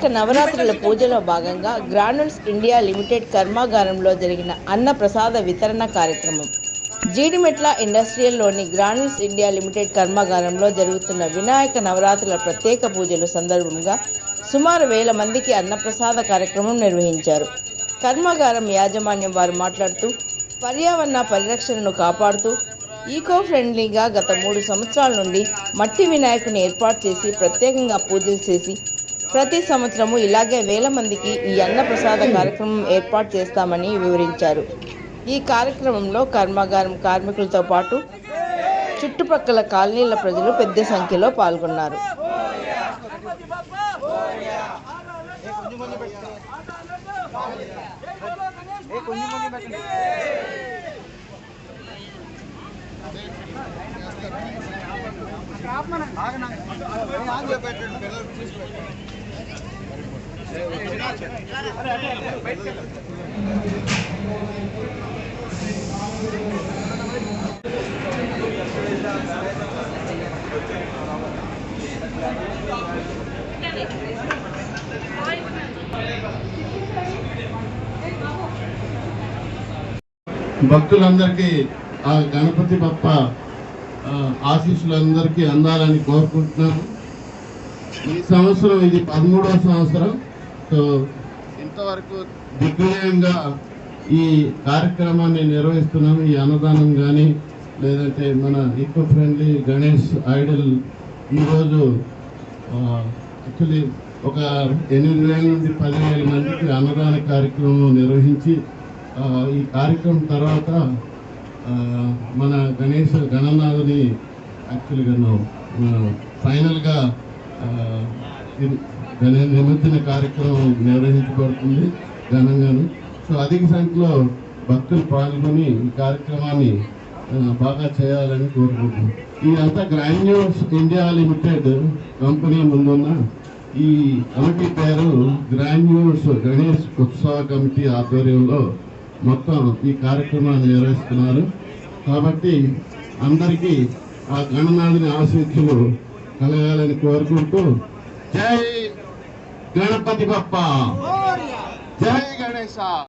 వినాయక నవరాత్రుల పూజలో భాగంగా గ్రాన్యూల్స్ ఇండియా లిమిటెడ్ కర్మాగారంలో జరిగిన అన్న ప్రసాద వితరణ కార్యక్రమం. జీడిమెట్ల ఇండస్ట్రియల్లోని గ్రాన్యూల్స్ ఇండియా లిమిటెడ్ కర్మాగారంలో జరుగుతున్న వినాయక నవరాత్రుల ప్రత్యేక పూజలు సందర్భంగా సుమారు 1000 మందికి అన్నప్రసాద కార్యక్రమం నిర్వహించారు. కర్మాగారం యాజమాన్యం వారు మాట్లాడుతూ, పర్యావరణ పరిరక్షణను కాపాడుతూ ఈకో ఫ్రెండ్లీగా గత 3 సంవత్సరాల నుండి మట్టి వినాయకుని ఏర్పాటు చేసి ప్రత్యేకంగా పూజలు చేసి ప్రతి సంవత్సరము ఇలాగే 1000 మందికి ఈ అన్నప్రసాద కార్యక్రమం ఏర్పాటు చేస్తామని వివరించారు. ఈ కార్యక్రమంలో కర్మాగారం కార్మికులతో పాటు చుట్టుపక్కల కాలనీల ప్రజలు పెద్ద సంఖ్యలో పాల్గొన్నారు. భక్తులందరికీ ఆ గణపతి బప్ప ఆశీస్సులందరికీ అందాలని కోరుకుంటున్నాను. ఈ సంవత్సరం ఇది 13వ సంవత్సరం. సో ఇంతవరకు దిగ్విజయంగా ఈ కార్యక్రమాన్ని నిర్వహిస్తున్నాము. ఈ అన్నదానం కానీ లేదంటే మన ఈకో ఫ్రెండ్లీ గణేష్ ఐడల్ ఈరోజు యాక్చువల్లీ ఒక 8,000 నుండి 10,000 మందికి అన్నదాన కార్యక్రమం నిర్వహించి ఈ కార్యక్రమం తర్వాత మన గణేష్ గణనాథుని యాక్చువల్గా ఫైనల్గా నిమజ్జన కార్యక్రమం నిర్వహించబడుతుంది ఘనంగాను. సో అధిక సంఖ్యలో భక్తులు పాల్గొని ఈ కార్యక్రమాన్ని బాగా చేయాలని కోరుకుంటున్నాం. ఇదంతా గ్రాన్యూల్స్ ఇండియా లిమిటెడ్ కంపెనీ ముందున్న ఈ కమిటీ పేరు గ్రాన్యూల్స్ గణేష్ ఉత్సవ కమిటీ ఆధ్వర్యంలో మొత్తం ఈ కార్యక్రమాన్ని నిర్వహిస్తున్నారు. కాబట్టి అందరికీ ఆ గణనాథుని ఆశీస్సులు కలగాలని కోరుకుంటూ జై గణపతి బప్ప, జై గణేశ.